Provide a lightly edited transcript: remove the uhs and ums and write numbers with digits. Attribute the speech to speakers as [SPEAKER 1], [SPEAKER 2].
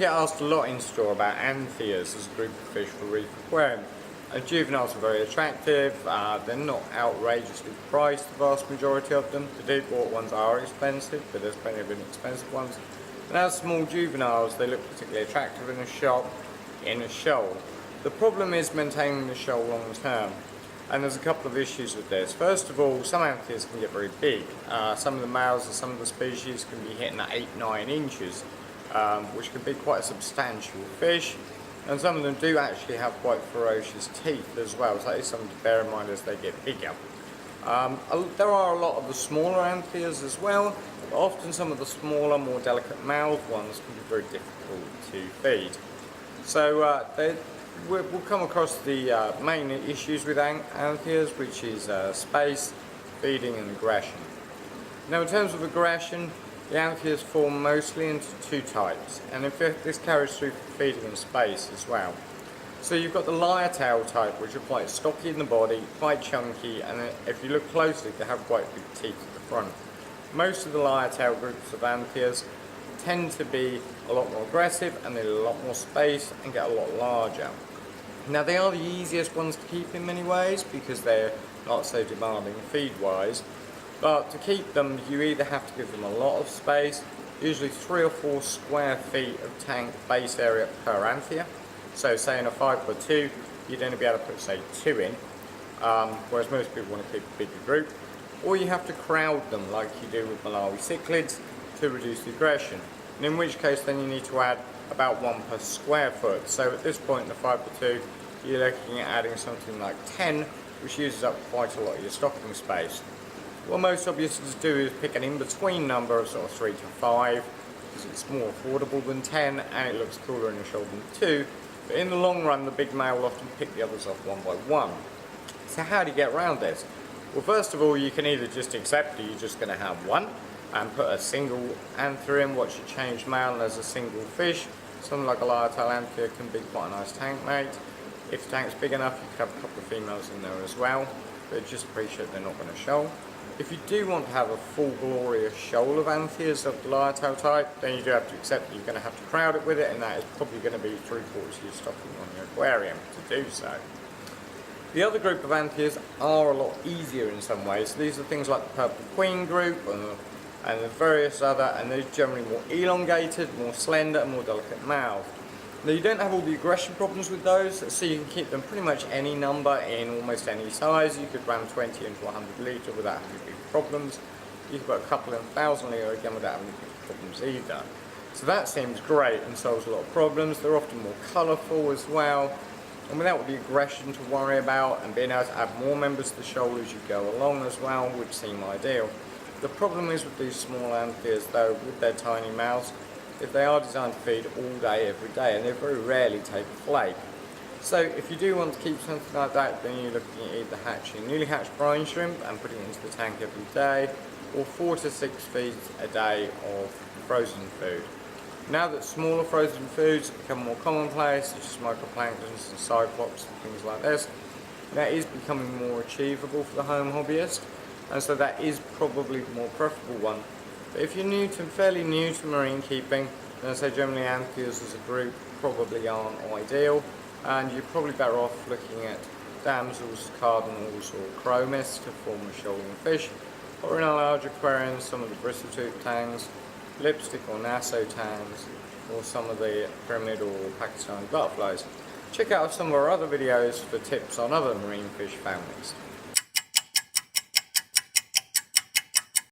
[SPEAKER 1] get asked a lot in store about Anthias as a group of fish for reef aquarium. Juveniles are very attractive, they're not outrageously priced, the vast majority of them. The deep water ones are expensive, but there's plenty of inexpensive ones. And as small juveniles, they look particularly attractive in a shop, in a shoal. The problem is maintaining the shoal long term. And there's a couple of issues with this. First of all, some Anthias can get very big. Some of the males of some of the species can be hitting at 8-9 inches, which can be quite a substantial fish. And some of them do actually have quite ferocious teeth as well, so that is something to bear in mind as they get bigger. There are a lot of the smaller Anthias as well, but often some of the smaller, more delicate mouthed ones can be very difficult to feed. So we'll come across the main issues with Anthias, which is space, feeding and aggression. Now in terms of aggression, the Anthias form mostly into two types, and in fact this carries through for feeding and space as well. So you've got the lyre tail type, which are quite stocky in the body, quite chunky, and if you look closely they have quite big teeth at the front. Most of the lyre tail groups of Anthias tend to be a lot more aggressive and they need a lot more space and get a lot larger. Now they are the easiest ones to keep in many ways because they're not so demanding feed wise, but to keep them you either have to give them a lot of space, usually 3 or 4 square feet of tank base area per Anthia. So say in a 5x2 you'd only be able to put say 2 in, whereas most people want to keep a bigger group, or you have to crowd them like you do with Malawi cichlids to reduce the aggression, and in which case then you need to add about 1 per square foot. So at this point in the 5x2 you're looking at adding something like 10, which uses up quite a lot of your stocking space. What most hobbyists do is pick an in-between number of sort of 3 to 5, because it's more affordable than 10 and it looks cooler in the shoulder than 2, but in the long run the big male will often pick the others off one by one. So how do you get around this? Well, first of all, you can either just accept that you're just going to have one and put a single Anthia in, watch it change male and there's a single fish. Something like a lyre tail Anthia can be quite a nice tank mate. If the tank's big enough you could have a couple of females in there as well, but just appreciate they're not going to shoal. If you do want to have a full glorious shoal of Anthias of the lyre tail type, then you do have to accept that you're going to have to crowd it with it, and that is probably going to be 3/4 of your stocking on your aquarium to do so. The other group of Anthias are a lot easier in some ways. So these are things like the purple queen group and the various other, and they're generally more elongated, more slender and more delicate mouthed. Now you don't have all the aggression problems with those, so you can keep them pretty much any number in almost any size. You could ram 20 into 100 litre without having big problems. You could put a couple in 1,000 litre again without having big problems either. So that seems great and solves a lot of problems. They're often more colourful as well, and without all the aggression to worry about, and being able to add more members to the shoal as you go along as well would seem ideal. The problem is with these small Anthias though, with their tiny mouths, if they are designed to feed all day every day, and they very rarely take a flake. So if you do want to keep something like that, then you're looking at either hatching newly hatched brine shrimp and putting it into the tank every day, or 4 to 6 feeds a day of frozen food. Now that smaller frozen foods become more commonplace, such as microplanktons and cyclops and things like this, that is becoming more achievable for the home hobbyist, and so that is probably the more preferable one. But if you're fairly new to marine keeping, then I say generally Anthias as a group probably aren't ideal, and you're probably better off looking at damsels, cardinals or chromis to form a shoaling fish, or in a large aquarium some of the bristle-tooth tangs, lipstick or Nassau tangs, or some of the pyramid or Pakistani butterflies. Check out some of our other videos for tips on other marine fish families.